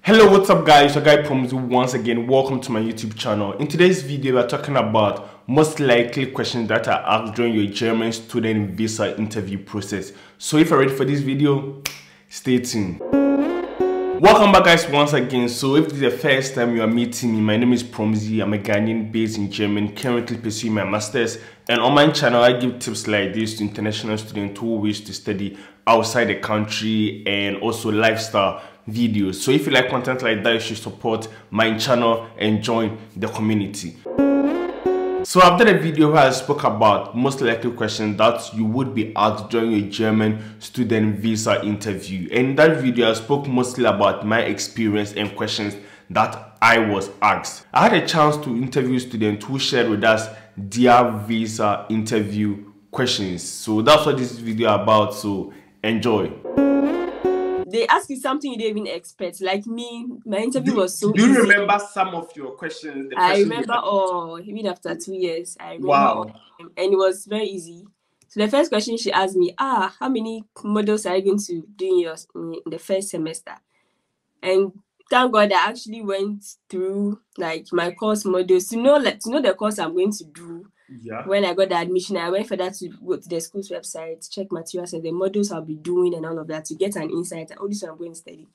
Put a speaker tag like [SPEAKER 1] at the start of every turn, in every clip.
[SPEAKER 1] Hello, what's up guys? Your guy Promzy once again. Welcome to my YouTube channel. In today's video, we're talking about most likely questions that are asked during your German student visa interview process. So if you're ready for this video, stay tuned. Welcome back guys once again. So if this is the first time you are meeting me, my name is Promzy. I'm a Ghanaian based in Germany, currently pursuing my master's, and on my channel I give tips like this to international students who wish to study outside the country and also lifestyle videos. So if you like content like that, you should support my channel and join the community. So I've done a video where I spoke about most likely questions that you would be asked during a German student visa interview. And in that video, I spoke mostly about my experience and questions that I was asked. I had a chance to interview students who shared with us their visa interview questions. So that's what this video is about. So enjoy.
[SPEAKER 2] They ask you something you didn't even expect. Like me, my interview was so
[SPEAKER 1] Do you
[SPEAKER 2] easy.
[SPEAKER 1] remember some of your questions?
[SPEAKER 2] I remember all, even after 2 years. I remember all of them, and it was very easy. So the first question she asked me, how many modules are you going to do in the first semester? And thank God I actually went through like my course modules to know the course I'm going to do.
[SPEAKER 1] Yeah.
[SPEAKER 2] When I got the admission, I went for that to go to the school's website, check materials and the modules I'll be doing and all of that to get an insight. Oh, this one I'm going to study.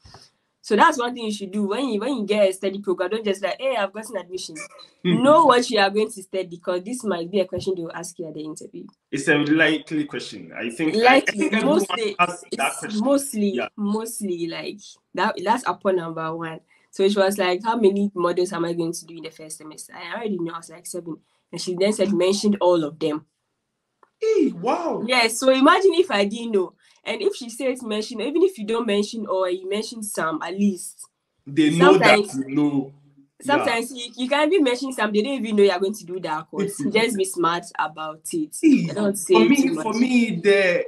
[SPEAKER 2] So that's one thing you should do when you get a study program. Don't just like, hey, I've gotten admission. Know what you are going to study, because this might be a question they will ask you at the interview.
[SPEAKER 1] It's a likely question. I think
[SPEAKER 2] mostly like that's upon number one. So it was like, how many modules am I going to do in the first semester? I already know I was like 7. And she then mentioned all of them.
[SPEAKER 1] Hey, wow.
[SPEAKER 2] Yeah, so imagine if I didn't know. And if she says mention, even if you don't mention or you mention some, at least
[SPEAKER 1] they know that you know.
[SPEAKER 2] Sometimes you can even mention some, they don't even know you're going to do that course. Just be smart about it.
[SPEAKER 1] For me, the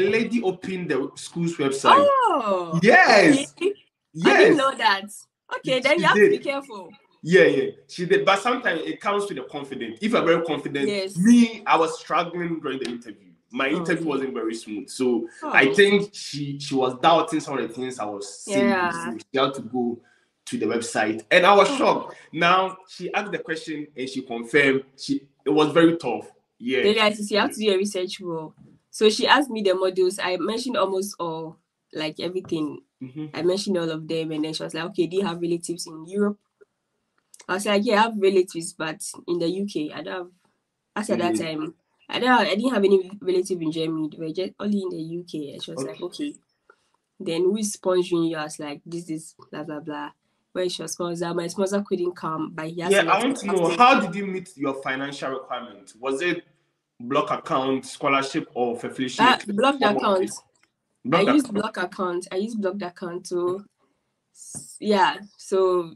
[SPEAKER 1] lady opened the school's website.
[SPEAKER 2] Oh,
[SPEAKER 1] yes.
[SPEAKER 2] Okay. Yes. I didn't know that. Okay, then you have to be careful.
[SPEAKER 1] Yeah, she did. But sometimes it comes with the confidence. If I'm very confident, I was struggling during the interview. My interview wasn't very smooth. So I think she was doubting some of the things I was saying. So she had to go to the website. And I was shocked. Now she asked the question and she confirmed. It was very tough. Yeah.
[SPEAKER 2] Guys, you have to do your research well. So she asked me the modules. I mentioned almost all, like everything. I mentioned all of them, and then she was like, okay, do you have relatives in Europe? I was like, yeah, I have relatives, but in the UK, I don't have. As at that time, I didn't have any relative in Germany. They were just only in the UK. And she was like, okay. Then who is sponsoring you? I was like, this blah blah blah. Where she was sponsor, my sponsor couldn't come, but he has.
[SPEAKER 1] Yeah, I want to know, how did you meet your financial requirement? Was it block account, scholarship, or affiliation?
[SPEAKER 2] Blocked account. I used block account. So yeah, so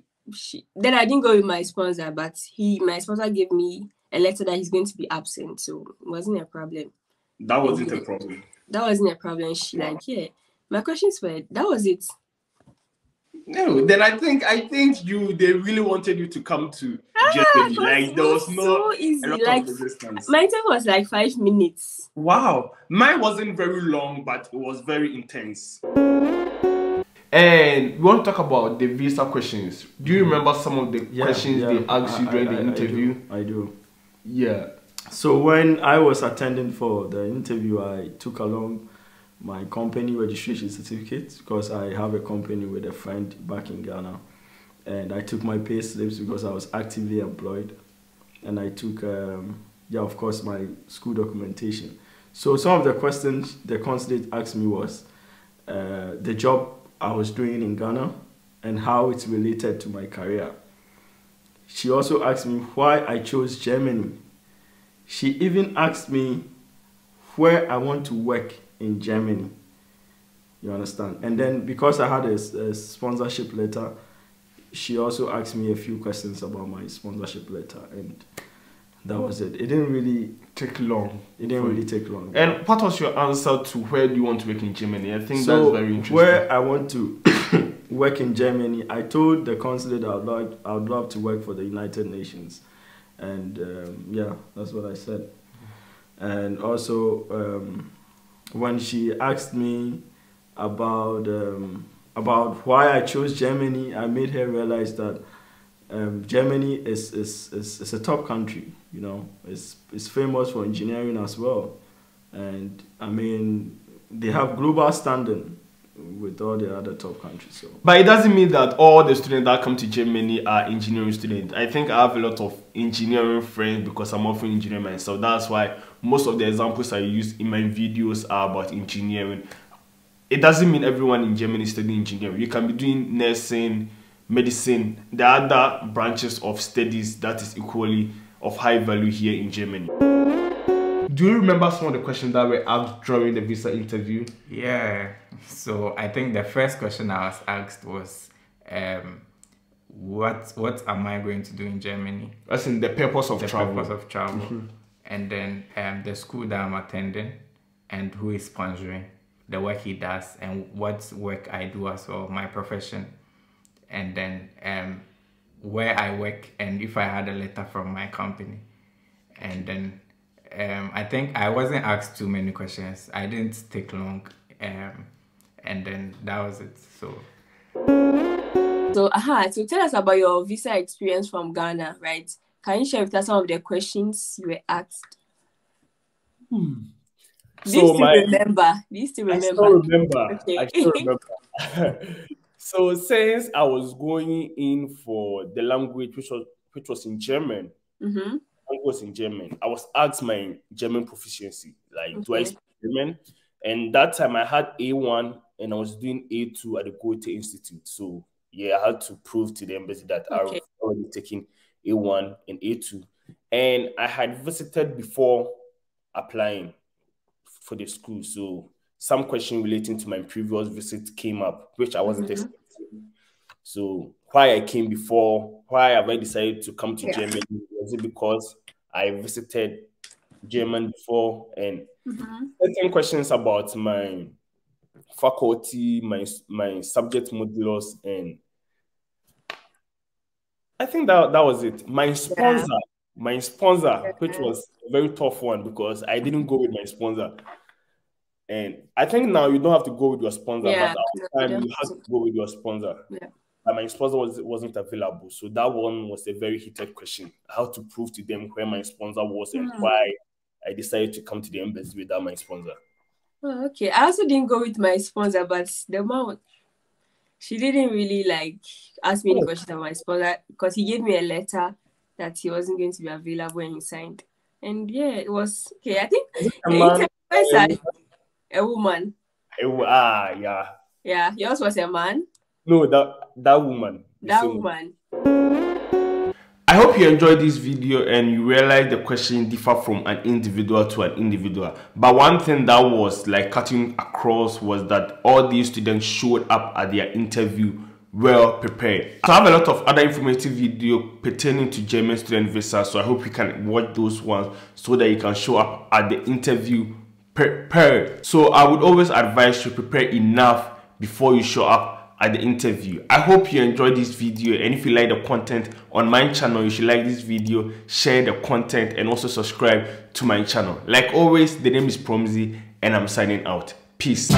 [SPEAKER 2] then I didn't go with my sponsor, but my sponsor gave me a letter that he's going to be absent, so it wasn't a problem.
[SPEAKER 1] That wasn't a problem.
[SPEAKER 2] That wasn't a problem. She my questions were, that was it.
[SPEAKER 1] No, then I think they really wanted you to come to Germany. Like there was no
[SPEAKER 2] so easy.
[SPEAKER 1] Like resistance.
[SPEAKER 2] My time was like 5 minutes.
[SPEAKER 1] Wow, mine wasn't very long, but it was very intense. And we want to talk about the visa questions. Do you remember some of the questions they asked you during the interview?
[SPEAKER 3] I do.
[SPEAKER 1] Yeah.
[SPEAKER 3] So when I was attending for the interview, I took along my company registration certificate, because I have a company with a friend back in Ghana. And I took my pay slips because I was actively employed. And I took, of course, my school documentation. So some of the questions the consulate asked me was the job I was doing in Ghana and how it's related to my career. She also asked me why I chose Germany. She even asked me where I want to work in Germany. You understand? And then because I had a sponsorship letter, she also asked me a few questions about my sponsorship letter, and that was it. It didn't really take long.
[SPEAKER 1] And what was your answer to where do you want to work in Germany? I think that's very interesting.
[SPEAKER 3] Where I want to work in Germany, I told the consulate I would love to work for the United Nations. And that's what I said. And also, when she asked me about about why I chose Germany, I made her realize that Germany is a top country. You know, it's famous for engineering as well, and I mean they have global standing with all the other top countries. So.
[SPEAKER 1] But it doesn't mean that all the students that come to Germany are engineering students. I think I have a lot of engineering friends because I'm also engineering myself. That's why most of the examples I use in my videos are about engineering. It doesn't mean everyone in Germany is studying engineering. You can be doing nursing, medicine. There are other branches of studies that is equally of high value here in Germany. Do you remember some of the questions that were asked during the visa interview?
[SPEAKER 4] Yeah. So I think the first question I was asked was, what am I going to do in Germany?
[SPEAKER 1] That's in the purpose of travel.
[SPEAKER 4] The purpose of travel. And then the school that I'm attending and who is sponsoring, the work he does, and what work I do as well, my profession. And then where I work and if I had a letter from my company. And then I think I wasn't asked too many questions. I didn't take long. And then that was it. So
[SPEAKER 2] tell us about your visa experience from Ghana, right? Can you share with us some of the questions you were asked? Do you still remember?
[SPEAKER 1] Okay.
[SPEAKER 2] I
[SPEAKER 1] still remember. So since I was going in for the language, which was in German, was in German, I was asked my German proficiency, like do I speak German? And that time I had A1 and I was doing A2 at the Goethe Institute. So yeah, I had to prove to the embassy that I was already taking A1 and A2. And I had visited before applying for the school. So some question relating to my previous visit came up, which I wasn't expecting. So why I came before, why have I decided to come to Germany? Was it because I visited German before? And certain questions about my faculty, my subject modulus, and I think that was it. My sponsor, which was a very tough one because I didn't go with my sponsor. And I think now you don't have to go with your sponsor, but at the time you had to go with your sponsor. But my sponsor wasn't available. So that one was a very heated question. How to prove to them where my sponsor was and why I decided to come to the embassy without my sponsor.
[SPEAKER 2] Oh, okay. I also didn't go with my sponsor, but the mom, she didn't really ask me any questions about my sponsor because he gave me a letter that he wasn't going to be available when he signed. And yeah, it was okay. I think a woman. Yeah, yours was a man.
[SPEAKER 1] No, that woman.
[SPEAKER 2] That woman.
[SPEAKER 1] I hope you enjoyed this video and you realize the question differ from an individual to an individual. But one thing that was cutting across was that all these students showed up at their interview well prepared. So I have a lot of other informative video pertaining to German student visa, so I hope you can watch those ones so that you can show up at the interview prepared. So I would always advise you prepare enough before you show up at the interview. I hope you enjoyed this video, and if you like the content on my channel, you should like this video, share the content, and also subscribe to my channel. Like always, the name is Promzy and I'm signing out. Peace.